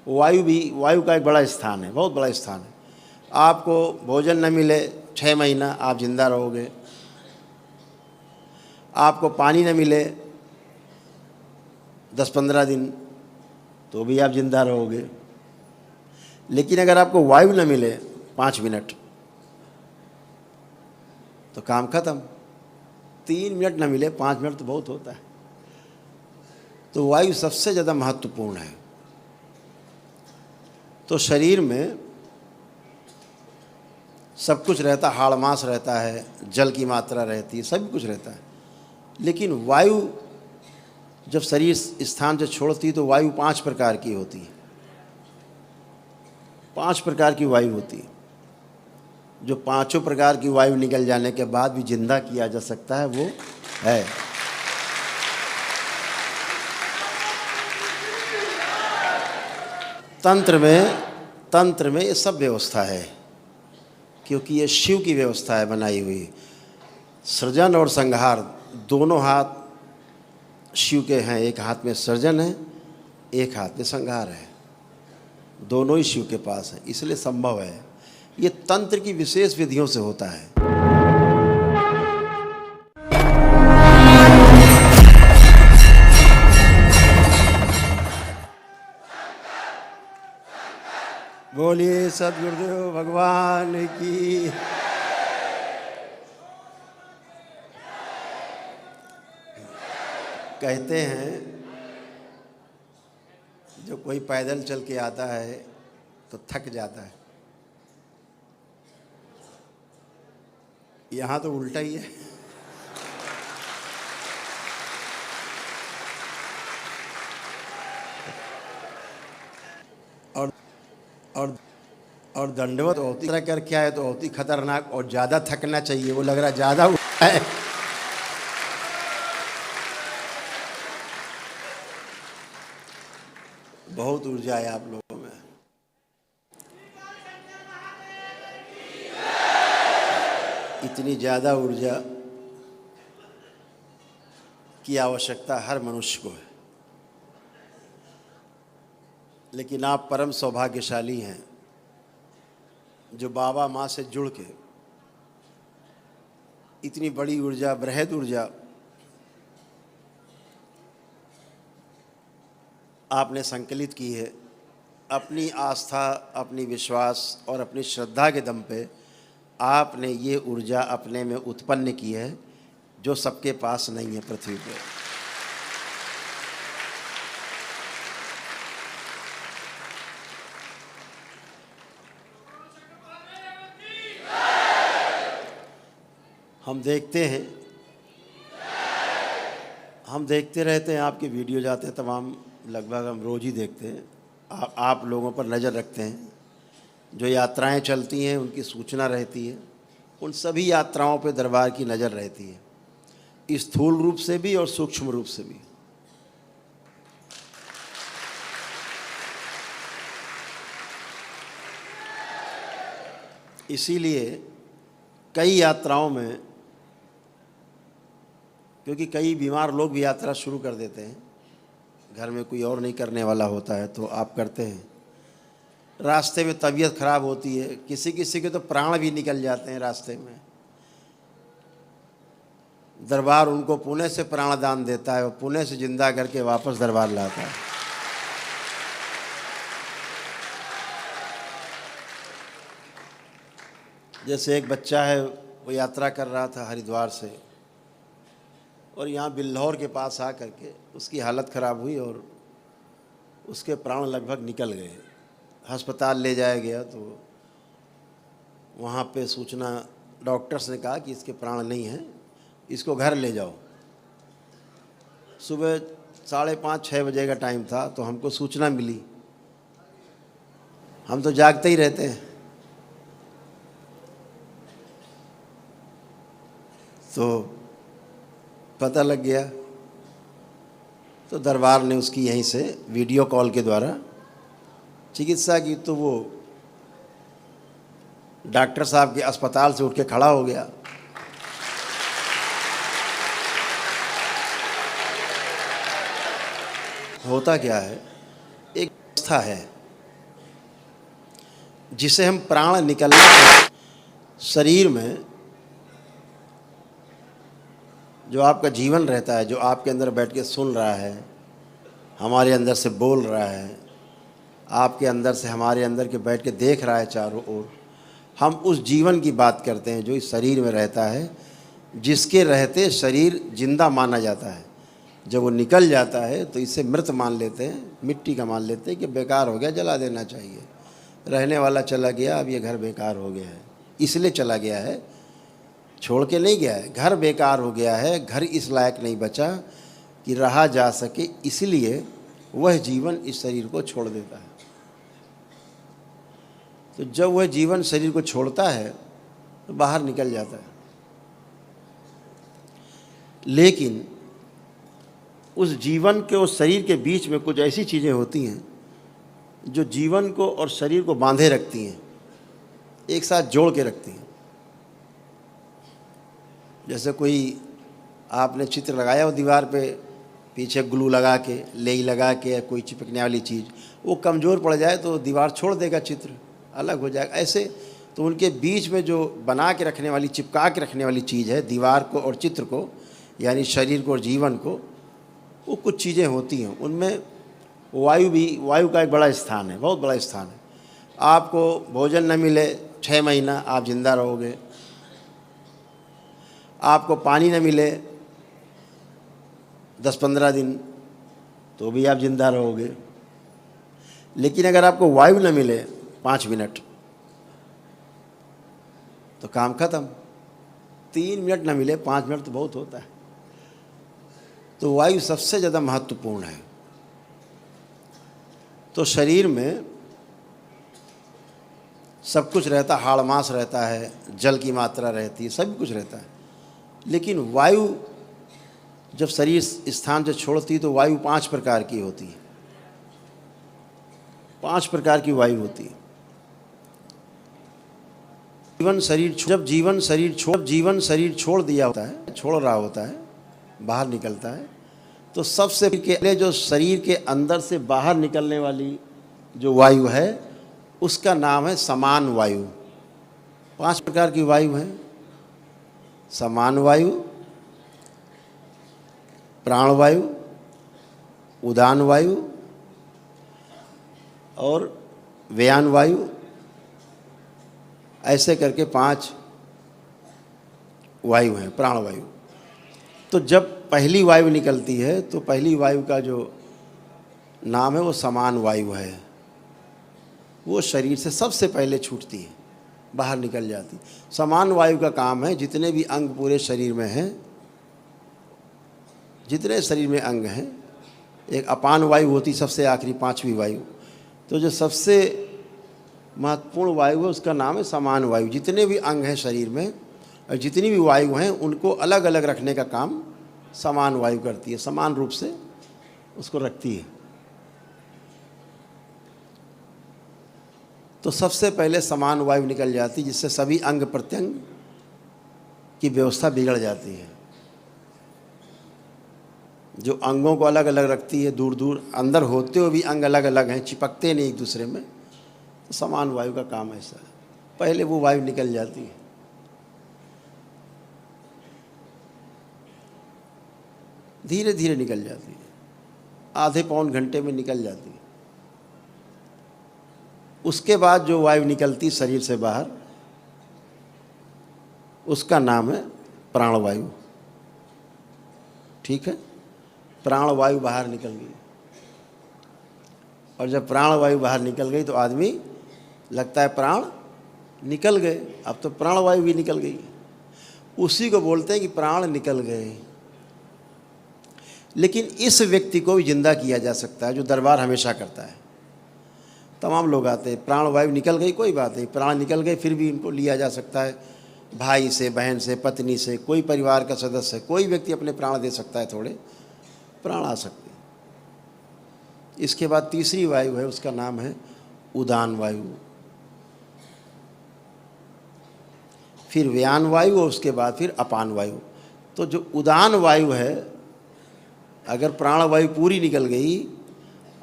वायु का एक बड़ा स्थान है, बहुत बड़ा स्थान है। आपको भोजन न मिले 6 महीना आप जिंदा रहोगे, आपको पानी न मिले 10-15 दिन तो भी आप जिंदा रहोगे। लेकिन अगर आपको वायु न मिले 5 मिनट तो काम खत्म। 3 मिनट न मिले 5 मिनट तो बहुत होता है। तो वायु सबसे ज़्यादा महत्वपूर्ण है। तो शरीर में सब कुछ रहता, हाड़ मांस रहता है, जल की मात्रा रहती है, सब कुछ रहता है। लेकिन वायु जब शरीर स्थान से छोड़ती है तो वायु 5 प्रकार की होती है। 5 प्रकार की वायु होती है, जो 5 प्रकार की वायु निकल जाने के बाद भी जिंदा किया जा सकता है, वो है। तंत्र में ये सब व्यवस्था है, क्योंकि ये शिव की व्यवस्था है बनाई हुई। सृजन और संहार दोनों हाथ शिव के हैं। एक हाथ में सृजन है, एक हाथ में संहार है, दोनों ही शिव के पास है, इसलिए संभव है। ये तंत्र की विशेष विधियों से होता है। बोलिए सद्गुरुदेव भगवान की। कहते हैं जो कोई पैदल चल के आता है तो थक जाता है। यहाँ तो उल्टा ही है। और दंडवत होती तरह कर क्या है तो होती खतरनाक, और ज़्यादा थकना चाहिए, वो लग रहा ज़्यादा है। बहुत ऊर्जा है आप लोगों में। इतनी ज़्यादा ऊर्जा की आवश्यकता हर मनुष्य को है। लेकिन आप परम सौभाग्यशाली हैं जो बाबा माँ से जुड़ के इतनी बड़ी ऊर्जा, बृहद ऊर्जा आपने संकलित की है। अपनी आस्था, अपनी विश्वास और अपनी श्रद्धा के दम पे आपने ये ऊर्जा अपने में उत्पन्न की है, जो सबके पास नहीं है पृथ्वी पे। हम देखते रहते हैं, आपके वीडियो जाते हैं तमाम, लगभग हम रोज़ ही देखते हैं। आप लोगों पर नज़र रखते हैं। जो यात्राएं चलती हैं उनकी सूचना रहती है। उन सभी यात्राओं पे दरबार की नज़र रहती है, स्थूल रूप से भी और सूक्ष्म रूप से भी। इसीलिए कई यात्राओं में, क्योंकि कई बीमार लोग भी यात्रा शुरू कर देते हैं, घर में कोई और नहीं करने वाला होता है तो आप करते हैं। रास्ते में तबीयत खराब होती है, किसी किसी के तो प्राण भी निकल जाते हैं रास्ते में। दरबार उनको पुणे से प्राणदान देता है और पुणे से जिंदा करके वापस दरबार लाता है। जैसे एक बच्चा है, वो यात्रा कर रहा था हरिद्वार से, और यहाँ बिल्हौर के पास आ करके उसकी हालत ख़राब हुई और उसके प्राण लगभग निकल गए। अस्पताल ले जाया गया तो वहाँ पे सूचना, डॉक्टर्स ने कहा कि इसके प्राण नहीं हैं, इसको घर ले जाओ। सुबह 5:30-6 बजे का टाइम था तो हमको सूचना मिली। हम तो जागते ही रहते हैं, तो पता लग गया। तो दरबार ने उसकी यहीं से वीडियो कॉल के द्वारा चिकित्सा की, तो वो डॉक्टर साहब के अस्पताल से उठ के खड़ा हो गया। होता क्या है, एक व्यवस्था है जिसे हम प्राण निकलना कहते हैं। शरीर में जो आपका जीवन रहता है, जो आपके अंदर बैठ के सुन रहा है, हमारे अंदर से बोल रहा है, आपके अंदर से हमारे अंदर के बैठ के देख रहा है चारों ओर, हम उस जीवन की बात करते हैं जो इस शरीर में रहता है, जिसके रहते शरीर जिंदा माना जाता है। जब वो निकल जाता है तो इसे मृत मान लेते हैं, मिट्टी का मान लेते हैं कि बेकार हो गया, जला देना चाहिए, रहने वाला चला गया, अब ये घर बेकार हो गया है। इसलिए चला गया है, छोड़ के नहीं गया है। घर बेकार हो गया है, घर इस लायक नहीं बचा कि रहा जा सके, इसलिए वह जीवन इस शरीर को छोड़ देता है। तो जब वह जीवन शरीर को छोड़ता है तो बाहर निकल जाता है। लेकिन उस जीवन के, उस शरीर के बीच में कुछ ऐसी चीज़ें होती हैं जो जीवन को और शरीर को बांधे रखती हैं, एक साथ जोड़ के रखती हैं। जैसे कोई आपने चित्र लगाया हो दीवार पे, पीछे ग्लू लगा के, लेई लगा के, कोई चिपकने वाली चीज़, वो कमज़ोर पड़ जाए तो दीवार छोड़ देगा, चित्र अलग हो जाएगा। ऐसे तो उनके बीच में जो बना के रखने वाली, चिपका के रखने वाली चीज़ है, दीवार को और चित्र को, यानी शरीर को और जीवन को, वो कुछ चीज़ें होती हैं। उनमें वायु भी, वायु का एक बड़ा स्थान है, बहुत बड़ा स्थान है। आपको भोजन न मिले 6 महीना आप जिंदा रहोगे, आपको पानी न मिले 10-15 दिन तो भी आप जिंदा रहोगे। लेकिन अगर आपको वायु न मिले 5 मिनट तो काम खत्म। 3 मिनट न मिले, 5 मिनट तो बहुत होता है। तो वायु सबसे ज़्यादा महत्वपूर्ण है। तो शरीर में सब कुछ रहता, हाड़ मांस रहता है, जल की मात्रा रहती है, सब कुछ रहता है। लेकिन वायु जब शरीर स्थान से छोड़ती है तो वायु 5 प्रकार की होती है। 5 प्रकार की वायु होती है। जब जीवन शरीर छोड़ दिया होता है, छोड़ रहा होता है, बाहर निकलता है, तो सबसे पहले जो शरीर के अंदर से बाहर निकलने वाली जो वायु है उसका नाम है समान वायु। 5 प्रकार की वायु है: समान वायु, प्राणवायु, उदान वायु और व्यान वायु। ऐसे करके 5 वायु हैं, प्राणवायु। तो जब पहली वायु निकलती है तो पहली वायु का जो नाम है वो समान वायु है। वो शरीर से सबसे पहले छूटती है, बाहर निकल जाती। समान वायु का काम है जितने भी अंग पूरे शरीर में हैं, जितने शरीर में अंग हैं, एक अपान वायु होती सबसे आखिरी 5वीं वायु। तो जो सबसे महत्वपूर्ण वायु है उसका नाम है समान वायु। जितने भी अंग हैं शरीर में और जितनी भी वायु हैं उनको अलग अलग रखने का काम समान वायु करती है, समान रूप से उसको रखती है। तो सबसे पहले समान वायु निकल जाती है, जिससे सभी अंग प्रत्यंग की व्यवस्था बिगड़ जाती है। जो अंगों को अलग अलग रखती है, दूर दूर अंदर होते हुए भी अंग अलग अलग हैं, चिपकते नहीं एक दूसरे में, तो समान वायु का काम ऐसा है। पहले वो वायु निकल जाती है। धीरे धीरे निकल जाती है, आधे पौन घंटे में निकल जाती है। उसके बाद जो वायु निकलती शरीर से बाहर उसका नाम है प्राणवायु। ठीक है, प्राणवायु बाहर निकल गई। और जब प्राणवायु बाहर निकल गई तो आदमी लगता है प्राण निकल गए, अब तो प्राणवायु भी निकल गई। उसी को बोलते हैं कि प्राण निकल गए। लेकिन इस व्यक्ति को भी जिंदा किया जा सकता है, जो दरबार हमेशा करता है। तमाम लोग आते हैं, प्राणवायु निकल गई कोई बात नहीं, प्राण निकल गए फिर भी इनको लिया जा सकता है। भाई से, बहन से, पत्नी से, कोई परिवार का सदस्य है, कोई व्यक्ति अपने प्राण दे सकता है, थोड़े प्राण आ सकते हैं। इसके बाद तीसरी वायु है, उसका नाम है उदान वायु। फिर व्यान वायु और उसके बाद फिर अपान वायु। तो जो उदान वायु है, अगर प्राणवायु पूरी निकल गई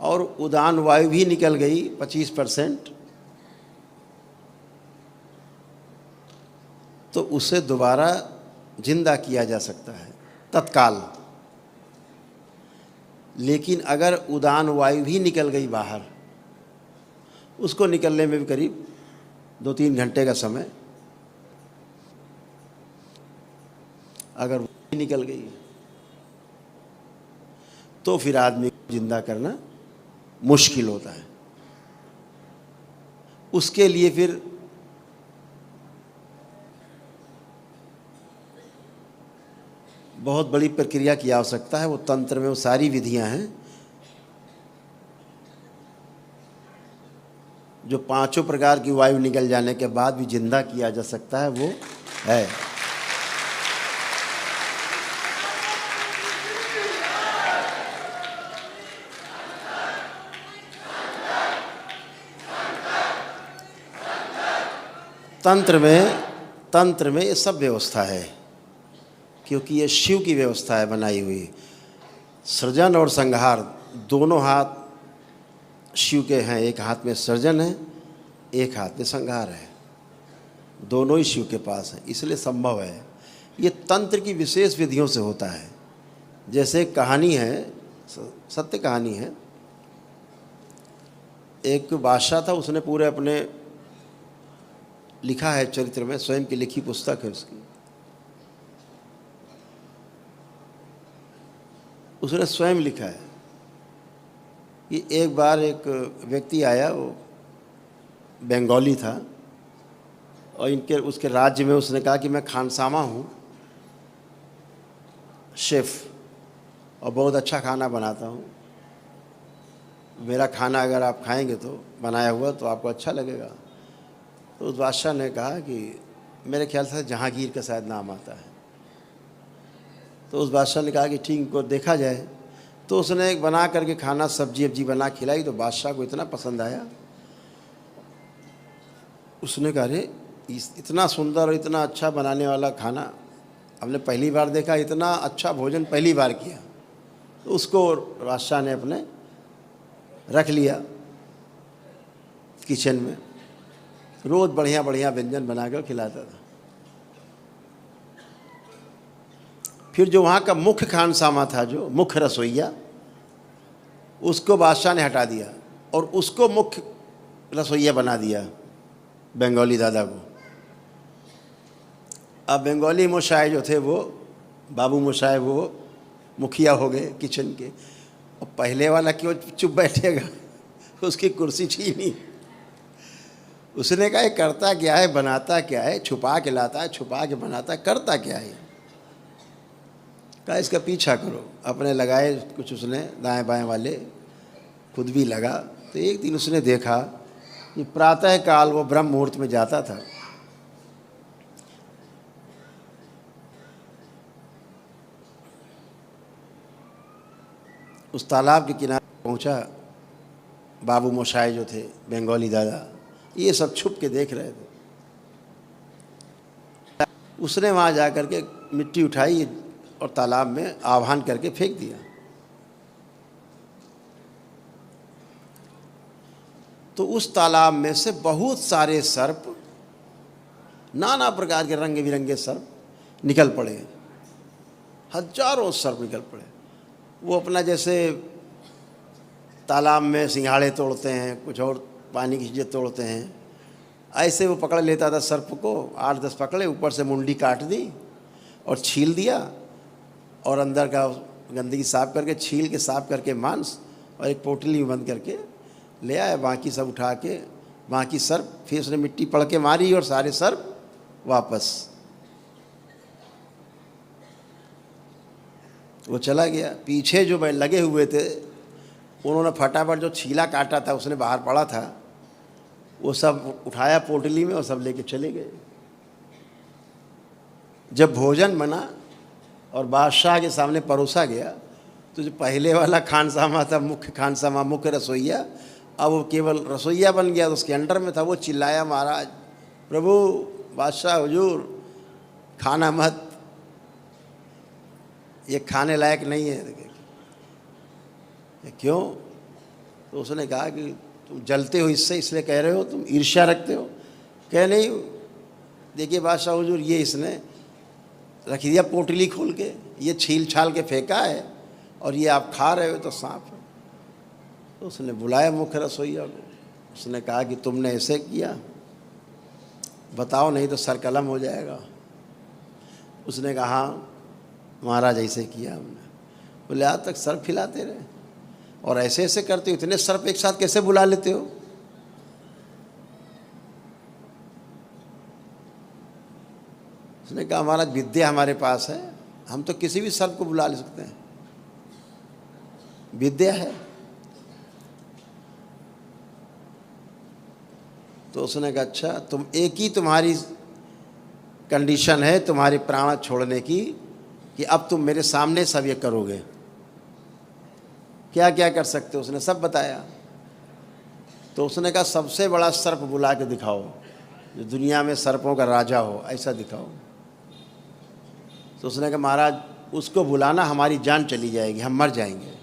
और उदान वायु भी निकल गई 25%, तो उसे दोबारा जिंदा किया जा सकता है तत्काल। लेकिन अगर उदान वायु भी निकल गई बाहर, उसको निकलने में भी करीब 2-3 घंटे का समय, अगर वो निकल गई तो फिर आदमी को जिंदा करना मुश्किल होता है। उसके लिए फिर बहुत बड़ी प्रक्रिया की आवश्यकता है। वो तंत्र में वो सारी विधियां हैं जो 5 प्रकार की वायु निकल जाने के बाद भी जिंदा किया जा सकता है, वो है। तंत्र में ये सब व्यवस्था है, क्योंकि ये शिव की व्यवस्था है बनाई हुई। सृजन और संहार दोनों हाथ शिव के हैं। एक हाथ में सृजन है, एक हाथ में संहार है, दोनों ही शिव के पास हैं, इसलिए संभव है। ये तंत्र की विशेष विधियों से होता है। जैसे एक कहानी है, सत्य कहानी है। एक बादशाह था, उसने पूरे अपने लिखा है चरित्र में, स्वयं की लिखी पुस्तक है उसकी। उसने स्वयं लिखा है कि एक बार एक व्यक्ति आया, वो बंगाली था, और उसके राज्य में उसने कहा कि मैं खानसामा हूँ, शेफ़, और बहुत अच्छा खाना बनाता हूँ। मेरा खाना अगर आप खाएंगे तो बनाया हुआ तो आपको अच्छा लगेगा। तो उस बादशाह ने कहा कि मेरे ख्याल से जहांगीर का शायद नाम आता है। तो उस बादशाह ने कहा कि ठीक, इनको देखा जाए। तो उसने एक बना करके खाना, सब्जी वब्जी बना खिलाई। तो बादशाह को इतना पसंद आया, उसने कहा अरे इतना सुंदर और इतना अच्छा बनाने वाला खाना हमने पहली बार देखा, इतना अच्छा भोजन पहली बार किया। तो उसको बादशाह ने अपने रख लिया किचन में, रोज़ बढ़िया बढ़िया व्यंजन बनाकर खिलाता था। फिर जो वहाँ का मुख्य खानसामा था, जो मुख्य रसोइया, उसको बादशाह ने हटा दिया और उसको मुख्य रसोइया बना दिया, बंगाली दादा को। अब बंगाली मोशाय जो थे, वो बाबू मोशाय, वो मुखिया हो गए किचन के। और पहले वाला क्यों चुप बैठेगा, उसकी कुर्सी छीनी। उसने कहा ये करता क्या है, बनाता क्या है, छुपा के लाता है, छुपा के बनाता है, करता क्या है। कहा इसका पीछा करो। अपने लगाए कुछ उसने दाएं बाएं वाले, खुद भी लगा। तो एक दिन उसने देखा कि प्रातः काल वो ब्रह्म मुहूर्त में जाता था, उस तालाब के किनारे पहुंचा। बाबू मोशाय जो थे, बंगाली दादा, ये सब छुप के देख रहे थे। उसने वहाँ जा कर के मिट्टी उठाई और तालाब में आह्वान करके फेंक दिया। तो उस तालाब में से बहुत सारे सर्प, नाना प्रकार के रंग बिरंगे सर्प निकल पड़े, हजारों सर्प निकल पड़े। वो अपना जैसे तालाब में सिंघाड़े तोड़ते हैं, कुछ और पानी की चीज़ें तोड़ते हैं, ऐसे वो पकड़ लेता था सर्प को। 8-10 पकड़े, ऊपर से मुंडी काट दी और छील दिया, और अंदर का गंदगी साफ करके, छील के साफ करके मांस, और एक पोटली में बंद करके ले आया। बाकी सब उठा के, बाकी सर्प, फिर उसने मिट्टी पड़ के मारी और सारे सर्प वापस। वो चला गया। पीछे जो लगे हुए थे, उन्होंने फटाफट जो छीला काटा था, उसने बाहर पड़ा था, वो सब उठाया पोटली में और सब लेके चले गए। जब भोजन बना और बादशाह के सामने परोसा गया, तो जो पहले वाला खानसामा था, मुख्य खानसामा, मुख्य रसोइया, अब वो केवल रसोइया बन गया। तो उसके अंडर में था। वो चिल्लाया, महाराज, प्रभु, बादशाह हुजूर, खाना मत, ये खाने लायक नहीं है। क्यों? तो उसने कहा कि तुम जलते हो इससे, इसलिए कह रहे हो, तुम ईर्ष्या रखते हो। कह नहीं, देखिए बादशाह हुजूर, ये इसने रख दिया पोटली खोल के, ये छील छाल के फेंका है और ये आप खा रहे हो तो सांप है। तो उसने बुलाया मुख्य रसोइया को, उसने कहा कि तुमने ऐसे किया, बताओ नहीं तो सर कलम हो जाएगा। उसने कहा हाँ महाराज ऐसे किया हमने। बोले आज तक सर्प खिलाते रहे और ऐसे ऐसे करते हो, इतने सर्प एक साथ कैसे बुला लेते हो? उसने कहा महाराज विद्या हमारे पास है, हम तो किसी भी सर्प को बुला ले सकते हैं, विद्या है। तो उसने कहा अच्छा, तुम एक ही तुम्हारी कंडीशन है तुम्हारे प्राण छोड़ने की कि अब तुम मेरे सामने सब ये करोगे, क्या क्या कर सकते हो? उसने सब बताया। तो उसने कहा सबसे बड़ा सर्प बुला के दिखाओ, जो दुनिया में सर्पों का राजा हो, ऐसा दिखाओ। तो उसने कहा महाराज उसको बुलाना, हमारी जान चली जाएगी, हम मर जाएंगे।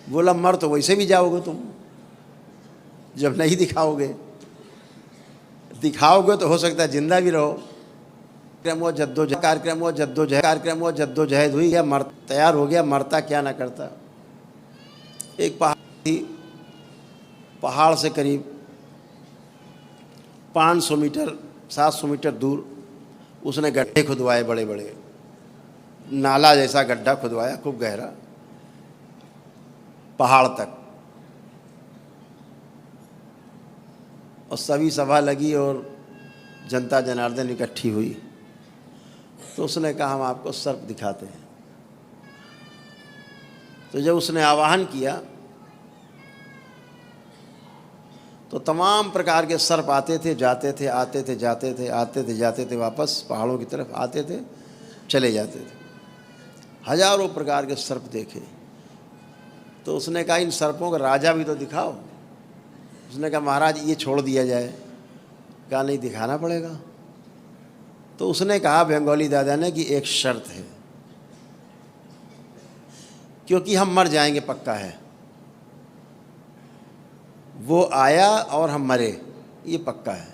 बोला मर तो वैसे भी जाओगे तुम, जब नहीं दिखाओगे। दिखाओगे तो हो सकता है जिंदा भी रहो। कार्यक्रम जद्दोजहद हुई, या मर तैयार हो गया, मरता क्या ना करता। एक पहाड़ से करीब 500 मीटर 700 मीटर दूर उसने गड्ढे खुदवाए, बड़े बड़े नाला जैसा गड्ढा खुदवाया, खूब गहरा, पहाड़ तक। और सभी सभा लगी और जनता जनार्दन इकट्ठी हुई। तो उसने कहा हम आपको सर्प दिखाते हैं। तो जब उसने आवाहन किया तो तमाम प्रकार के सर्प आते थे जाते थे, आते थे जाते थे, आते थे जाते थे, वापस पहाड़ों की तरफ आते थे, चले जाते थे। हजारों प्रकार के सर्प देखे। तो उसने कहा इन सर्पों का राजा भी तो दिखाओ। उसने कहा महाराज ये छोड़ दिया जाए। कहा नहीं, दिखाना पड़ेगा। तो उसने कहा बंगाली दादा ने कि एक शर्त है, क्योंकि हम मर जाएंगे पक्का है। वो आया और हम मरे, ये पक्का है।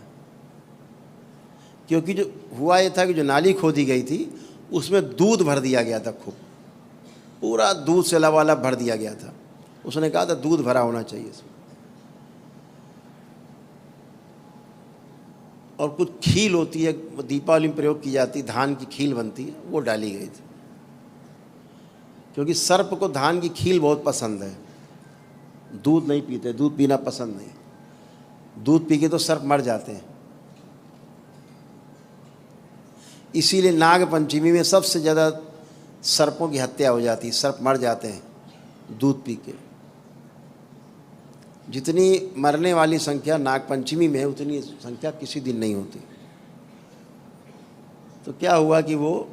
क्योंकि जो हुआ ये था कि जो नाली खोदी गई थी उसमें दूध भर दिया गया था, खूब पूरा दूध से लबालब भर दिया गया था। उसने कहा था दूध भरा होना चाहिए इसमें। और कुछ खील होती है, दीपावली में प्रयोग की जाती, धान की खील बनती है, वो डाली गई थी। क्योंकि सर्प को धान की खील बहुत पसंद है। दूध नहीं पीते, दूध पीना पसंद नहीं। दूध पी के तो सर्प मर जाते हैं। इसीलिए नाग पंचमी में सबसे ज़्यादा सर्पों की हत्या हो जाती है, सर्प मर जाते हैं दूध पी के। जितनी मरने वाली संख्या नाग पंचमी में है, उतनी संख्या किसी दिन नहीं होती। तो क्या हुआ कि वो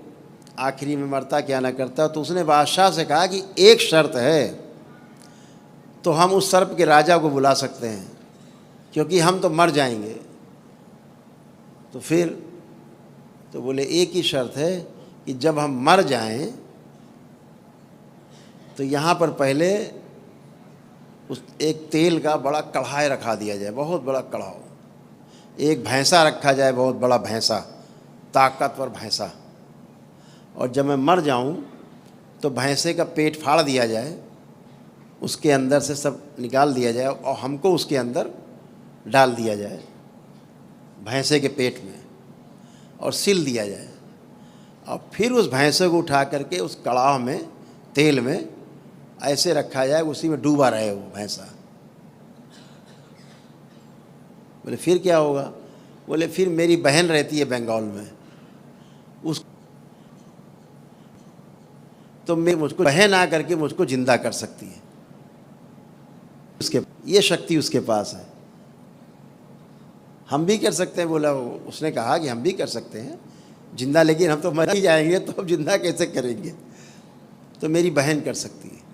आखिरी में मरता क्या ना करता। तो उसने बादशाह से कहा कि एक शर्त है, तो हम उस सर्प के राजा को बुला सकते हैं, क्योंकि हम तो मर जाएंगे। तो फिर तो बोले एक ही शर्त है कि जब हम मर जाएं तो यहाँ पर पहले उस एक तेल का बड़ा कढ़ाई रखा दिया जाए, बहुत बड़ा कढ़ाई। एक भैंसा रखा जाए, बहुत बड़ा भैंसा, ताकतवर भैंसा। और जब मैं मर जाऊं तो भैंसे का पेट फाड़ दिया जाए, उसके अंदर से सब निकाल दिया जाए और हमको उसके अंदर डाल दिया जाए, भैंसे के पेट में, और सिल दिया जाए। और फिर उस भैंसे को उठा करके उस कड़ाह में, तेल में ऐसे रखा जाए, उसी में डूबा रहे वो भैंसा। बोले फिर क्या होगा? बोले फिर मेरी बहन रहती है बंगाल में, उस तो मैं मुझको बहन आ करके मुझको जिंदा कर सकती है, उसके ये शक्ति उसके पास है। हम भी कर सकते हैं। बोला, उसने कहा कि हम भी कर सकते हैं जिंदा, लेकिन हम तो मर ही जाएंगे, तो अब जिंदा कैसे करेंगे? तो मेरी बहन कर सकती है।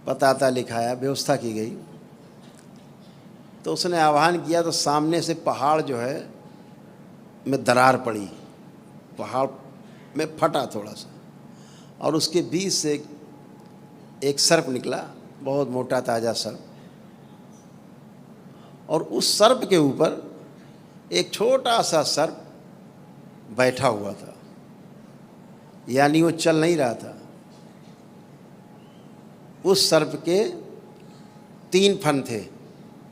पताता लिखाया, व्यवस्था की गई। तो उसने आह्वान किया तो सामने से पहाड़ जो है में दरार पड़ी, पहाड़ में फटा थोड़ा सा, और उसके बीच से एक सर्प निकला, बहुत मोटा ताज़ा सर्प। और उस सर्प के ऊपर एक छोटा सा सर्प बैठा हुआ था, यानी वो चल नहीं रहा था। उस सर्प के 3 फन थे,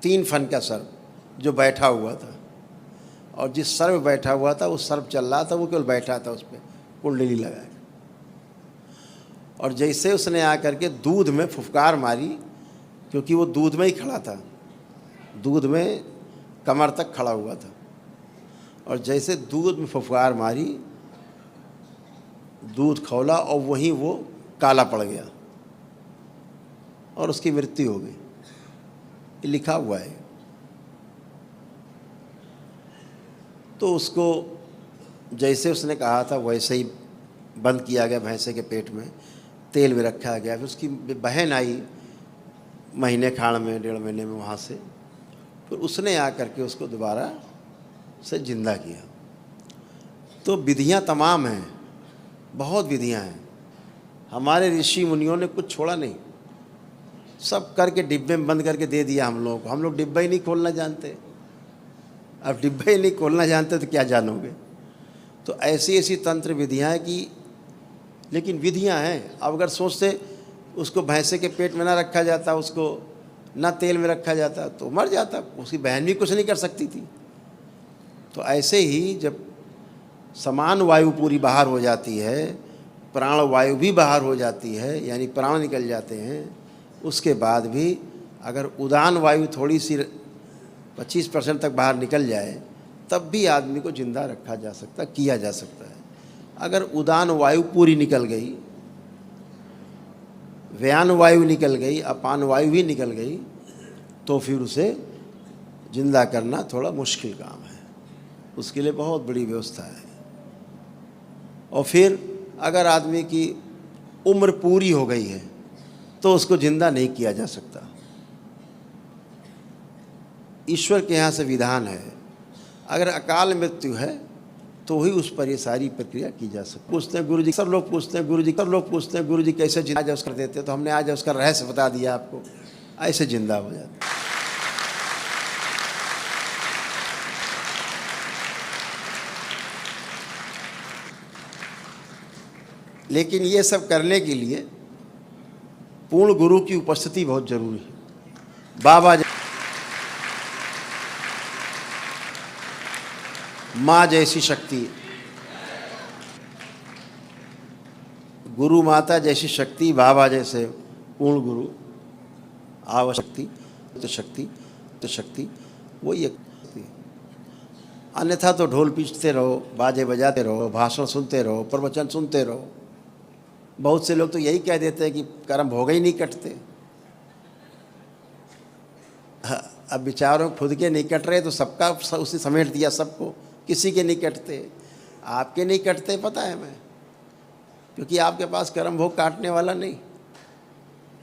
3 फन का सर्प जो बैठा हुआ था, और जिस सर्प बैठा हुआ था उस सर्प चल रहा था, वो केवल बैठा था उस पर कुंडली लगाए। और जैसे उसने आकर के दूध में फुफकार मारी, क्योंकि वो दूध में ही खड़ा था, दूध में कमर तक खड़ा हुआ था, और जैसे दूध में फुफकार मारी, दूध खौला और वहीं वो काला पड़ गया और उसकी मृत्यु हो गई। ये लिखा हुआ है। तो उसको जैसे उसने कहा था वैसे ही बंद किया गया, भैंसे के पेट में तेल में रखा गया। फिर उसकी बहन आई महीने खाड़ में, 1.5 महीने में वहाँ से, फिर उसने आकर के उसको दोबारा से जिंदा किया। तो विधियाँ तमाम हैं, बहुत विधियाँ हैं। हमारे ऋषि मुनियों ने कुछ छोड़ा नहीं, सब करके डिब्बे में बंद करके दे दिया हम लोगों को। हम लोग डिब्बा ही नहीं खोलना जानते। अब डिब्बा ही नहीं खोलना जानते तो क्या जानोगे। तो ऐसी ऐसी तंत्र विधियाँ हैं कि, लेकिन विधियाँ हैं। अब अगर सोचते उसको भैंसे के पेट में ना रखा जाता, उसको ना तेल में रखा जाता तो मर जाता, उसकी बहन भी कुछ नहीं कर सकती थी। तो ऐसे ही जब समान वायु पूरी बाहर हो जाती है, प्राण वायु भी बाहर हो जाती है, यानी प्राण निकल जाते हैं, उसके बाद भी अगर उदान वायु थोड़ी सी 25% तक बाहर निकल जाए, तब भी आदमी को जिंदा रखा जा सकता, किया जा सकता है। अगर उदान वायु पूरी निकल गई, व्यान वायु निकल गई, अपान वायु भी निकल गई, तो फिर उसे जिंदा करना थोड़ा मुश्किल काम है। उसके लिए बहुत बड़ी व्यवस्था है। और फिर अगर आदमी की उम्र पूरी हो गई है तो उसको जिंदा नहीं किया जा सकता। ईश्वर के यहाँ से विधान है, अगर अकाल मृत्यु है तो ही उस पर ये सारी प्रक्रिया की जा सकती है। पूछते हैं गुरुजी, सब लोग पूछते हैं गुरुजी, सब लोग पूछते हैं गुरुजी कैसे जिंदा कर देते, तो हमने आज उसका रहस्य बता दिया आपको। ऐसे जिंदा हो जाते। लेकिन ये सब करने के लिए पूर्ण गुरु की उपस्थिति बहुत जरूरी है। बाबा माँ जैसी शक्ति, गुरु माता जैसी शक्ति, बाबा जैसे पूर्ण गुरु, आवशक्ति तो शक्ति तो शक्ति वही एक। अन्यथा तो ढोल पीटते रहो, बाजे बजाते रहो, भाषण सुनते रहो, प्रवचन सुनते रहो। बहुत से लोग तो यही कह देते हैं कि कर्म भोग ही नहीं कटते। अब बेचारों खुद के नहीं कट रहे तो सबका उसे समेट दिया सबको, किसी के नहीं कटते। आपके नहीं कटते पता है मैं, क्योंकि आपके पास कर्म भोग काटने वाला नहीं।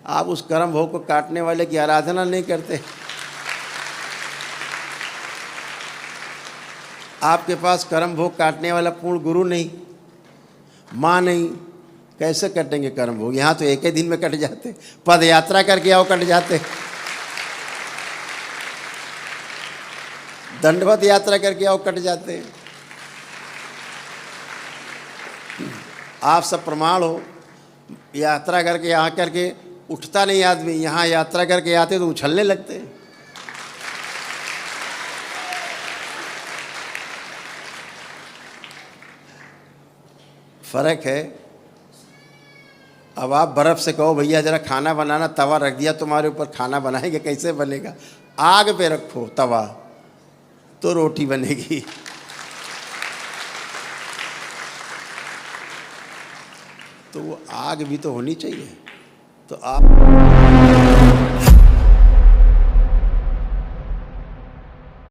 आप उस कर्म भोग को काटने वाले की आराधना नहीं करते। आपके पास कर्म भोग काटने वाला पूर्ण गुरु नहीं, माँ नहीं, कैसे कटेंगे कर्म भोग। यहाँ तो एक ही दिन में कट जाते, पद यात्रा करके आओ कट जाते, दंडवत यात्रा करके आओ कट जाते। आप सब प्रमाण हो, यात्रा करके आ करके उठता नहीं आदमी, यहाँ यात्रा करके आते तो उछलने लगते। फर्क है। अब आप बर्फ़ से कहो भैया ज़रा खाना बनाना, तवा रख दिया तुम्हारे ऊपर, खाना बनाएंगे, कैसे बनेगा। आग पे रखो तवा तो रोटी बनेगी। तो वो आग भी तो होनी चाहिए। तो आप